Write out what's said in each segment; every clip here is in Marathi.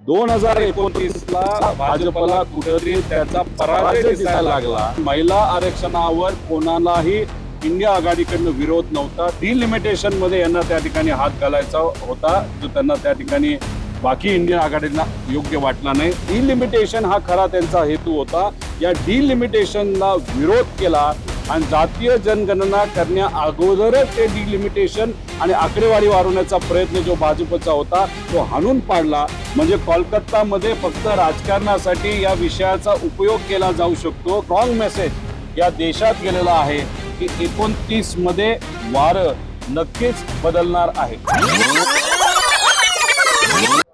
2029ला भाजपला कुठेतरी त्याचा पराजय दिसायला लागला। महिला आरक्षणावर कोणालाही इंडिया आघाडीकडून विरोध नव्हता। डिलिमिटेशन मध्ये यांना त्या ठिकाणी हात घालायचा होता, जो त्यांना त्या ठिकाणी बाकी इंडियन आघाडीला योग्य वाटला नाही। डिलिमिटेशन हा खरा त्यांचा हेतू होता। या डिलिमिटेशनला विरोध केला आणि जातीय जनगणना करण्या अगोदरच ते डिलिमिटेशन आणि आकडेवारी वाढवण्याचा प्रयत्न जो भाजपचा होता तो हाणून पाडला। म्हणजे कोलकातामध्ये फक्त राजकारणासाठी या विषयाचा उपयोग केला जाऊ शकतो। स्ट्रॉंग मेसेज या देशात गेलेला आहे की 29 मध्ये वारं नक्कीच बदलणार आहे।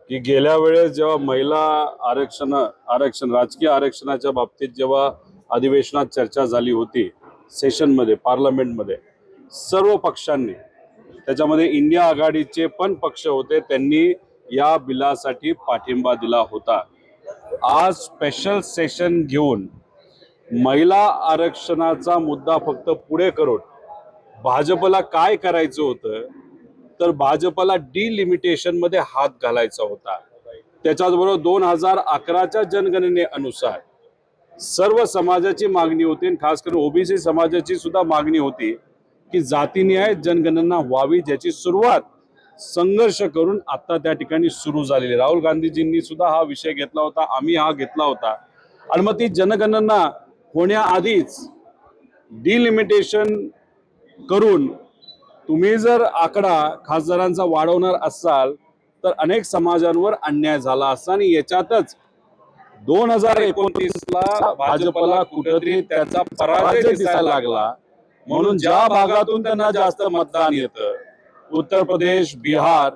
की गेल्या वेळेस जेव्हा महिला आरक्षण राजकीय आरक्षणाच्या बाबतीत जेव्हा अधिवेशनात चर्चा झाली होती, सेशनमध्ये पार्लमेंटमध्ये सर्व पक्षांनी, त्याच्यामध्ये इंडिया आघाडीचे पण पक्ष होते, त्यांनी या बिलासाठी पाठिंबा दिला होता। आज स्पेशल सेशन घेऊन महिला आरक्षणाचा मुद्दा फक्त पुढे करून भाजपला काय करायचं होतं तर भाजपला डिलिमिटेशन मध्ये हात घालायचा होता। त्याच्याबरोबर 2011च्या जनगणनेनुसार सर्व समाजाची मागणी होती, खास करून ओबीसी समाजाची सुद्धा मागणी होती की जातीनिहाय जनगणना व्हावी, ज्याची सुरुवात संघर्ष करून आता त्या ठिकाणी सुरू झालेली। राहुल गांधीजींनी सुद्धा हा विषय घेतला होता, आम्ही हा घेतला होता। आणि मग ती जनगणना होण्याआधीच डिलिमिटेशन करून तुम्ही जर आकडा खासदारांचा वाढवणार असाल तर अनेक समाजांवर अन्याय झाला असता आणि याच्यातच 2029ला भाजपला कुठेतरी त्याचा पराजय दिसायला लागला। म्हणून ज्या भागातून त्यांना जास्त मतदान येतं, उत्तर प्रदेश, बिहार,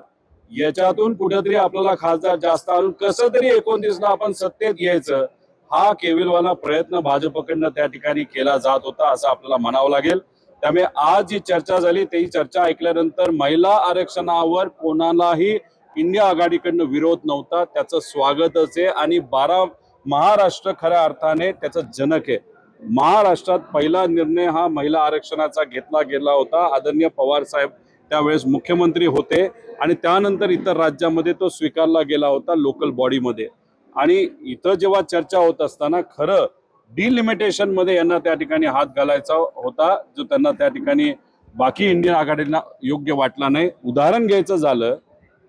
याच्यातून कुठेतरी आपल्याला खासदार जास्त आणून कसं तरी 29ला आपण सत्तेत यायचं, हा केविलवाला प्रयत्न भाजपकडनं त्या ठिकाणी केला जात होता असं आपल्याला म्हणावं लागेल। त्यामुळे आज जी चर्चा झाली ती चर्चा ऐकल्यानंतर महिला आरक्षणावर कोणालाही इंडिया आघाडीकडनं विरोध नव्हता, त्याचं स्वागतच आहे। आणि महाराष्ट्र खऱ्या अर्थाने त्याचं जनक आहे। महाराष्ट्रात पहिला निर्णय हा महिला आरक्षणाचा घेतला गेला होता। आदरणीय पवार साहेब त्यावेळेस मुख्यमंत्री होते आणि त्यानंतर इतर राज्यामध्ये तो स्वीकारला गेला होता लोकल बॉडीमध्ये। आणि इथं जेव्हा चर्चा होत असताना खरं डिलिमिटेशन मध्ये यांना त्या ठिकाणी हात घालायचा होता, जो त्यांना त्या ठिकाणी बाकी इंडियन आघाडीला योग्य वाटला नाही। उदाहरण घ्यायचं झालं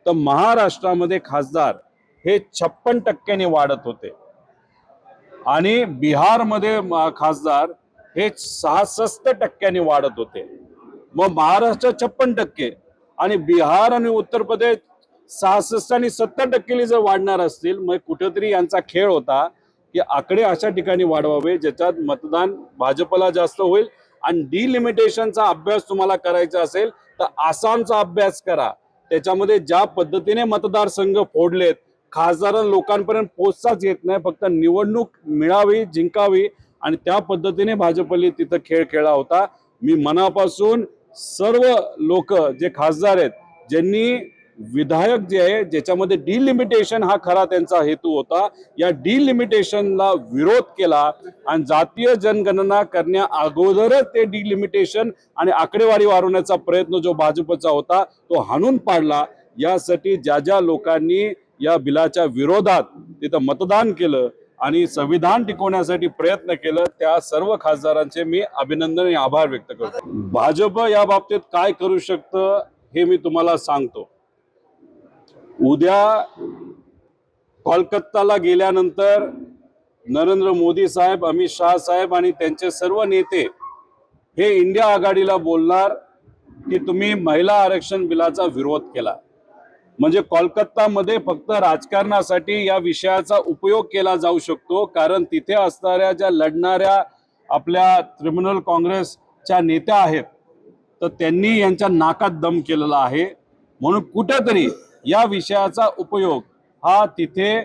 तर महाराष्ट्रामध्ये खासदार हे 56% वाढत होते आणि बिहारमध्ये खासदार हे 66% वाढत होते। मग महाराष्ट्र 56% आणि बिहार आणि उत्तर प्रदेश 66 आणि 70% जर वाढणार असतील, मग कुठेतरी यांचा खेळ होता की आकडे अशा ठिकाणी वाढवावे ज्याच्यात मतदान भाजपला जास्त होईल। आणि डिलिमिटेशनचा अभ्यास तुम्हाला करायचा असेल तर आसामचा अभ्यास करा, त्याच्यामध्ये ज्या पद्धतीने मतदारसंघ फोडलेत, खासदार लोकांपर्यंत पोहोचताच येत नाही, फक्त निवडणूक मिळावी, जिंकावी आणि त्या पद्धतीने भाजपने तिथं खेळ खेळला होता। मी मनापासून सर्व लोक जे खासदार आहेत, ज्यांनी विधायक जे आहे ज्याच्यामध्ये डिलिमिटेशन हा खरा त्यांचा हेतू होता, या डिलिमिटेशनला विरोध केला आणि जातीय जनगणना करण्या अगोदरच ते डिलिमिटेशन आणि आकडेवारी वाढवण्याचा प्रयत्न जो भाजपचा होता तो हाणून पाडला। यासाठी ज्या ज्या लोकांनी या बिलाच्या विरोधात तिथं मतदान केलं आणि संविधान टिकवण्यासाठी प्रयत्न केलं, त्या सर्व खासदारांचे मी अभिनंदन आणि आभार व्यक्त करतो। भाजप या बाबतीत काय करू शकतं हे मी तुम्हाला सांगतो। उद्या कोलकाताला गेल्यानंतर नरेंद्र मोदी साहेब, अमित शाह साहेब आणि त्यांचे सर्व नेते हे इंडिया आघाडीला बोलणार की तुम्ही महिला आरक्षण बिलाचा विरोध केला। म्हणजे कोलकातामध्ये फक्त राजकारणासाठी या विषयाचा उपयोग केला जाऊ शकतो, कारण तिथे असणाऱ्या ज्या लढणाऱ्या आपल्या तृणमूल काँग्रेसच्या नेत्या आहेत तर त्यांनी यांच्या नाकात दम केलेला आहे। म्हणून कुठेतरी या विषयाचा उपयोग हा तिथे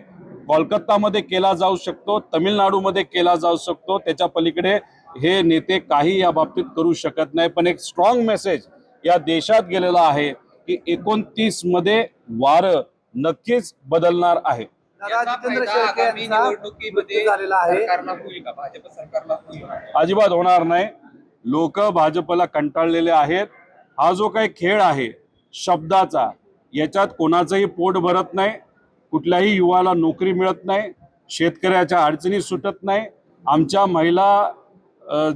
कोलकातामध्ये केला जाऊ शकतो, तमिळनाडूमध्ये केला जाऊ शकतो, त्याच्या पलीकडे हे नेते काही या बाबतीत करू शकत नाही। पण एक स्ट्रॉंग मेसेज या देशात गेलेला आहे की 29 मध्ये वारं नक्कीच बदलणार आहे। अजिबात होणार नाही। लोक भाजपला कंटाळलेले आहेत। हा जो काही खेळ आहे शब्दाचा, याच्यात कोणाचंही पोट भरत नाही। कुठल्याही युवाला नोकरी मिळत नाही, शेतकऱ्याच्या अडचणी सुटत नाही, आमच्या महिला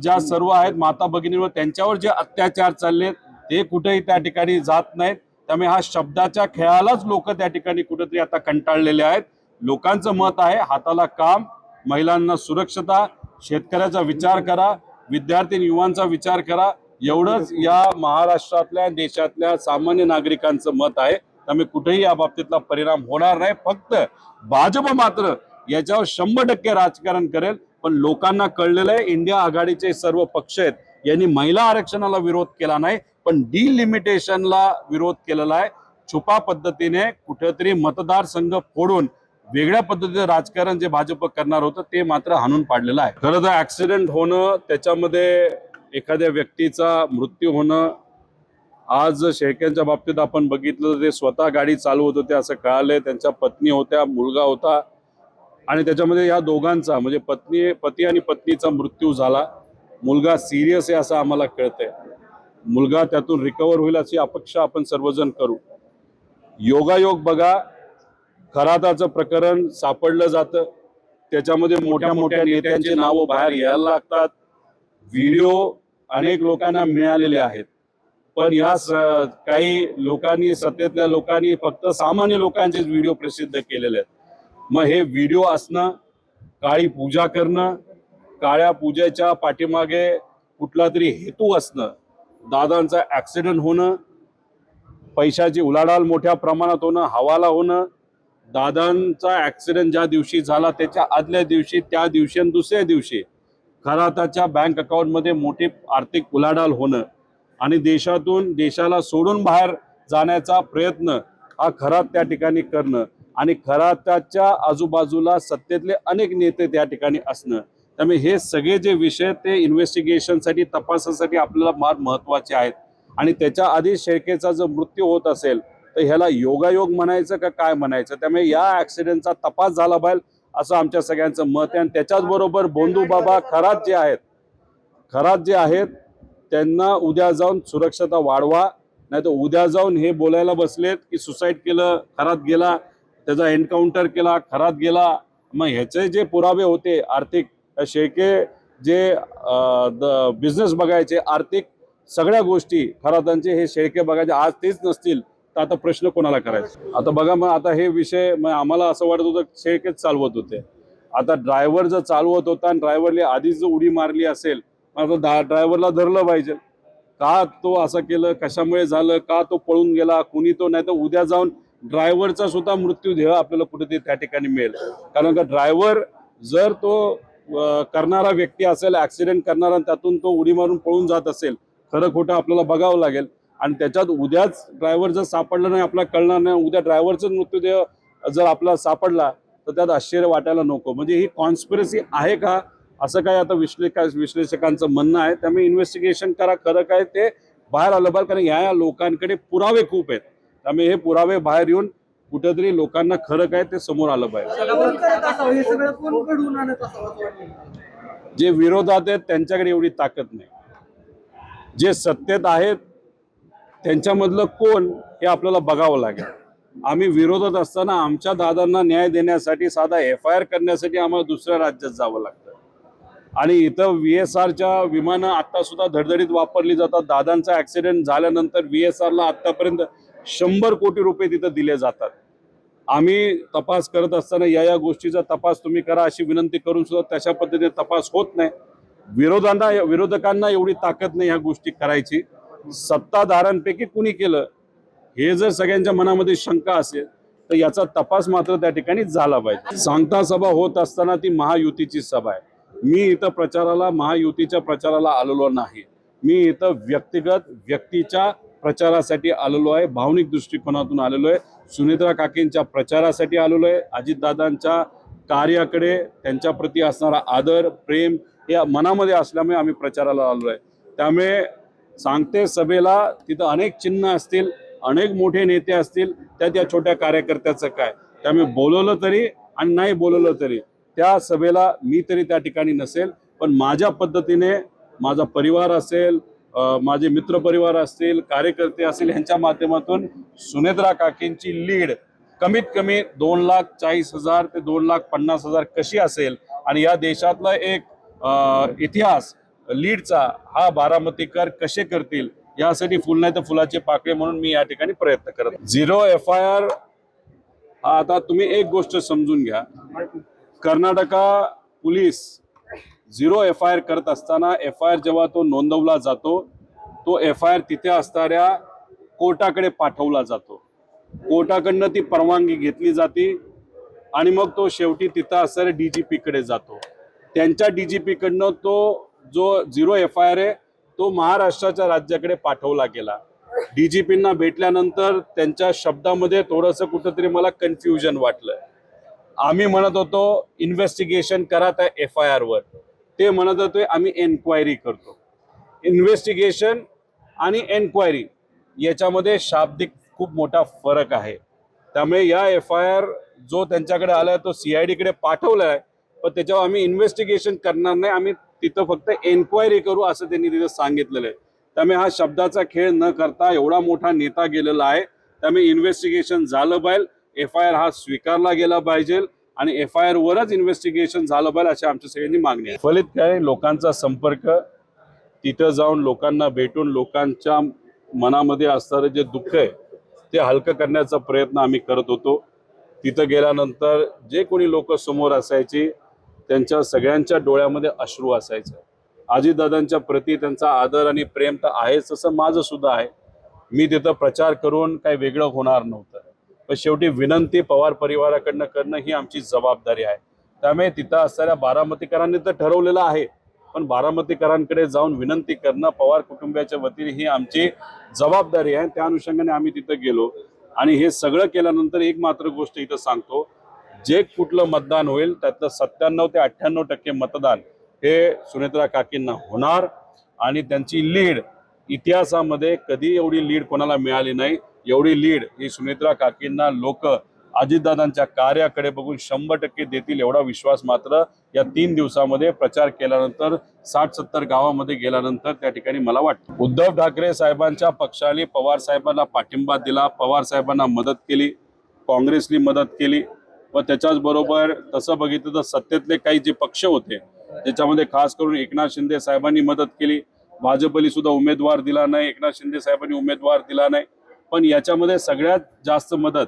ज्या सर्व आहेत माता भगिनींवर त्यांच्यावर जे अत्याचार चाललेत ते कुठेही त्या ठिकाणी जात नाहीत. त्यामुळे हा शब्दाच्या खेळालाच लोक त्या ठिकाणी कुठेतरी आता कंटाळलेले आहेत. लोकांचं मत आहे हाताला काम, महिलांना सुरक्षता, शेतकऱ्याचा विचार करा, विद्यार्थी युवांचा विचार करा, एवढंच या महाराष्ट्रातल्या देशातल्या सामान्य नागरिकांचं मत आहे. त्यामुळे कुठेही या बाबतीतला परिणाम होणार नाही. फक्त भाजप मात्र याच्यावर 100% राजकारण करेल. पण लोकांना कळलेलं आहे इंडिया आघाडीचे सर्व पक्ष आहेत यांनी महिला आरक्षणाला विरोध केला नाही, पण डिलिमिटेशनला विरोध केलेला आहे. छुपा पद्धतीने कुठेतरी मतदारसंघ फोडून वेगळ्या पद्धतीचं राजकारण जे भाजप करणार होतं ते मात्र हाणून पाडलेलं आहे. खरं तर ऍक्सिडेंट होणं, त्याच्यामध्ये एखाद्या व्यक्तीचा मृत्यू होणं, आज शेळक्यांच्या बाबतीत आपण बघितलं ते स्वतः गाडी चालवत होते असं कळालंय. त्यांच्या पत्नी होत्या, मुलगा होता आणि त्याच्यामध्ये या दोघांचा म्हणजे पती आणि पत्नीचा मृत्यू झाला. मुलगा सिरियस आहे असं आम्हाला कळतंय. मुलगा त्यातून रिकवर होईल अशी अपेक्षा आपण सर्वजण करू. योगायोग बघा, खराताचं प्रकरण सापडलं जातं, त्याच्यामध्ये मोठ्या मोठ्या नेत्यांची नावं बाहेर यायला लागतात. व्हिडिओ अनेक लोकांना मिळालेले आहेत, पण या काही लोकांनी, सत्तेतल्या लोकांनी फक्त सामान्य लोकांचेच व्हिडिओ प्रसिद्ध केलेले आहेत. मग हे व्हिडिओ असणं, काळी पूजा करणं, काळ्या पूजेच्या पाठीमागे कुठला तरी हेतू असणं, दादांचा ऍक्सिडेंट होणं, पैशाची उलाढाल मोठ्या प्रमाणात होणं, हवाला होणं, दादांचा ऍक्सिडेंट ज्या दिवशी झाला त्याच्या आदल्या दिवशी, त्या दिवशी आणि दुसऱ्या दिवशी खराताच्या बँक अकाउंटमध्ये मोठी आर्थिक उलाढाल होणं आणि देशाला सोडून बाहेर जाण्याचा प्रयत्न हा खरात त्या ठिकाणी करणं आणि खराताच्या आजूबाजूला सत्तेतले अनेक नेते त्या ठिकाणी असणं. त्यामुळे हे सगळे जे विषय ते इन्व्हेस्टिगेशनसाठी, तपासासाठी आपल्याला फार महत्वाचे आहेत. आणि त्याच्या आधी शेळकेचा जर मृत्यू होत असेल तर ह्याला योगायोग म्हणायचं का काय म्हणायचं. त्यामुळे या ऍक्सिडेंटचा तपास झाला पाहिजे असं आमच्या सगळ्यांचं मत आहे. आणि त्याच्याच बरोबर बोंधू बाबा खरात जे आहेत त्यांना उद्या जाऊन सुरक्षता वाढवा, नाही तर उद्या जाऊन हे बोलायला बसलेत की सुसाईड केलं, खरात गेला, त्याचा एन्काउंटर केला, खरात गेला. मग ह्याचे जे पुरावे होते आर्थिक, शेळके जे बिझनेस बघायचे, आर्थिक सगळ्या गोष्टी खरातांचे हे शेळके बघायचे, आज तेच नसतील तर आता प्रश्न कोणाला करायचा. आता बघा, मग आता हे विषय मग आम्हाला असं वाटत होतं शेळकेच चालवत होते. आता ड्रायव्हर जर चालवत होता आणि ड्रायव्हरने आधीच जर उडी मारली असेल, मग आता ड्रायव्हरला धरलं पाहिजे. का तो असं केलं, कशामुळे झालं, का तो पळून गेला, कुणी तो, नाही तर उद्या जाऊन ड्रायव्हरचा सुद्धा मृत्यूदेह आपल्याला कुठेतरी त्या ठिकाणी मिळेल. कारण का ड्रायव्हर जर तो करणारा व्यक्ती असेल, ऍक्सिडेंट करणारा, त्यातून तो उडी मारून पळून जात असेल, खरं खोटं आपल्याला बघावं लागेल. आणि त्याच्यात उद्याच ड्रायव्हर जर सापडला नाही, आपल्याला कळणार नाही, उद्या ड्रायव्हरचाच मृत्यूदेह जर आपल्याला सापडला तर त्यात आश्चर्य वाटायला नको. म्हणजे ही कॉन्स्पिरसी आहे का असं काय आता विश्लेषकांचं म्हणणं आहे. त्यामुळे इन्व्हेस्टिगेशन करा, खरं काय ते बाहेर आलं पाहिजे. कारण या लोकांकडे पुरावे खूप आहेत. त्यामुळे हे पुरावे बाहेर येऊन कुठेतरी लोकांना खरं काय ते समोर आलं पाहिजे. जे विरोधात आहेत त्यांच्याकडे एवढी ताकद नाही. जे सत्तेत आहेत त्यांच्यामधलं कोण हे आपल्याला बघावं लागेल. आम्ही विरोधात असताना आमच्या दादांना न्याय देण्यासाठी, साधा FIR करण्यासाठी आम्हाला दुसऱ्या राज्यात जावं लागतं. आणि इथं VSRच्या विमानं आता सुद्धा धडधडीत वापरली जातात. दादांचा ऍक्सिडेंट झाल्यानंतर VSRला आतापर्यंत 100 कोटी रुपये तिथं दिले जातात. आम्ही तपास करत असताना या गोष्टीचा तपास तुम्ही करा अशी विनंती करून सुद्धा तशा पद्धतीने तपास होत नाही. विरोधकांना एवढी ताकद नाही ह्या गोष्टी करायची. सत्ताधाऱ्यांपैकी कुणी केलं हे जर सगळ्यांच्या मनामध्ये शंका असेल तर याचा तपास मात्र त्या ठिकाणी झाला पाहिजे. सांगता सभा होत असताना ती महायुतीची सभा आहे. मी इथं महायुतीच्या प्रचाराला आलेलो नाही. मी इथं व्यक्तीच्या प्रचारासाठी आलेलो आहे. भावनिक दृष्टिकोनातून आलेलो आहे. सुनेत्रा काकींच्या प्रचारासाठी आलेलो आहे. अजितदादांच्या कार्याकडे, त्यांच्या प्रती असणारा आदर, प्रेम हे मनामध्ये असल्यामुळे आम्ही प्रचाराला आलो आहे. त्यामुळे सांगते सभेला तिथं अनेक चिन्ह असतील, अनेक मोठे नेते असतील, त्यात या छोट्या कार्यकर्त्याचं काय. त्यामुळे बोलवलं तरी आणि नाही बोलवलं तरी त्या सभेला मी तरी त्या ठिकाणी नसेल. पण माझ्या पद्धतीने माझा परिवार असेल, माझे मित्र परिवार असतील, कार्यकर्ते असतील, यांच्या माध्यमातून सुनेत्रा काकींची लीड कमीत कमी 2,40,000 ते 2,50,000 कशी असेल आणि या देशातला एक इतिहास लीडचा हा बारामतीकर कसे करतील यासाठी फुल नाही तर फुलाचे पाकळे म्हणून मी या ठिकाणी प्रयत्न करत. 0 FIR हा आता तुम्ही एक गोष्ट समजून घ्या, कर्नाटका पोलीस 0 FIR करत असताना FIR जेव्हा तो नोंदवला जातो तो FIR तिथे असणाऱ्या कोर्टाकडे पाठवला जातो. कोर्टाकडनं ती परवानगी घेतली जाते आणि मग तो शेवटी तिथं असणाऱ्या DGP कडे जातो. त्यांच्या DGP कडनं तो जो 0 FIR आहे तो महाराष्ट्राच्या राज्याकडे पाठवला गेला. DGPंना भेटल्यानंतर त्यांच्या शब्दामध्ये थोडंसं कुठंतरी मला कन्फ्युजन वाटलं. आम्ही म्हणत होतो इन्व्हेस्टिगेशन करा त्या FIR वर, ते म्हणत होते आम्ही एन्क्वायरी करतो. इन्व्हेस्टिगेशन आणि एन्क्वायरी याच्यामध्ये शाब्दिक खूप मोठा फरक आहे. त्यामुळे या FIR जो त्यांच्याकडे आलाय तो CID कडे पाठवलाय, पण त्याच्यावर आम्ही इन्व्हेस्टिगेशन करणार नाही, आम्ही तिथं फक्त एन्क्वायरी करू असं त्यांनी तिथं सांगितलेलं आहे. त्यामुळे हा शब्दाचा खेळ न करता एवढा मोठा नेता गेलेला आहे, त्यामुळे इन्व्हेस्टिगेशन झालं पाहिजे, FIR हा स्वीकारला गेला पाहिजे आणि FIR वरच इन्व्हेस्टिगेशन झालं पाहिजे अशी आमची सगळ्यांची मागणी आहे. फलित काय, लोकांचा संपर्क, तिथं जाऊन लोकांना भेटून लोकांच्या मनामध्ये असणारं जे दुःख आहे ते हलकं करण्याचा प्रयत्न आम्ही करत होतो. तिथं गेल्यानंतर जे कोणी लोक समोर असायची त्यांच्या सगळ्यांच्या डोळ्यामध्ये अश्रू असायचे. अजितदादांच्या प्रती त्यांचा आदर आणि प्रेम तर आहेच, तसं माझं सुद्धा आहे. मी तिथं प्रचार करून काही वेगळं होणार नव्हतं, पण शेवटी विनंती पवार परिवाराकडनं करणं ही आमची जबाबदारी आहे. त्यामुळे तिथं असणाऱ्या बारामतीकरांनी तर ठरवलेलं आहे, पण बारामतीकरांकडे जाऊन विनंती करणं पवार कुटुंबियाच्या वतीने ही आमची जबाबदारी आहे. त्या अनुषंगाने आम्ही तिथं गेलो आणि हे सगळं केल्यानंतर एक मात्र गोष्ट इथं सांगतो, जे कुठलं मतदान होईल त्यातलं 97 ते 98% मतदान हे सुनेत्रा काकींना होणार आणि त्यांची लीड इतिहासामध्ये कधी एवढी लीड कोणाला मिळाली नाही. एवढी लीड ही सुनेत्रा काकींना लोक अजितदादांच्या कार्याकडे बघून 100% देतील एवढा विश्वास मात्र या 3 दिवसामध्ये प्रचार केल्यानंतर 60-70 गावामध्ये गेल्यानंतर त्या ठिकाणी मला वाटतं. उद्धव ठाकरे साहेबांच्या पक्षाने पवार साहेबांना पाठिंबा दिला, पवार साहेबांना मदत केली, काँग्रेसनी मदत केली व त्याच्याच बरोबर तसं बघितलं तर सत्तेतले काही जे पक्ष होते त्याच्यामध्ये खास करून एकनाथ शिंदे साहेबांनी मदत केली. भाजपली सुद्धा उमेदवार दिला नाही, एकनाथ शिंदे साहेबांनी उमेदवार दिला नाही, पण याच्यामध्ये सगळ्यात जास्त मदत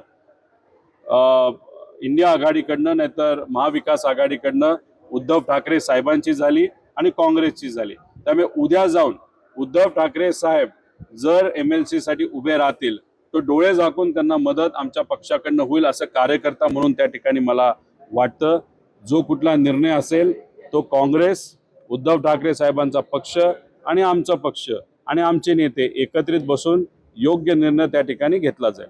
इंडिया आघाडीकडनं नाहीतर महाविकास आघाडीकडनं उद्धव ठाकरे साहेबांची झाली आणि काँग्रेसची झाली. त्यामुळे उद्या जाऊन उद्धव ठाकरे साहेब जर MLC साठी उभे राहतील तर डोळे झाकून त्यांना मदत आमच्या पक्षाकडनं होईल असं कार्यकर्ता म्हणून त्या ठिकाणी मला वाटतं. जो कुठला निर्णय असेल तो काँग्रेस, उद्धव ठाकरे साहेबांचा पक्ष आणि आमचा पक्ष आणि आमचे नेते एकत्रित बसून योग्य निर्णय त्या ठिकाणी घेतला जाईल.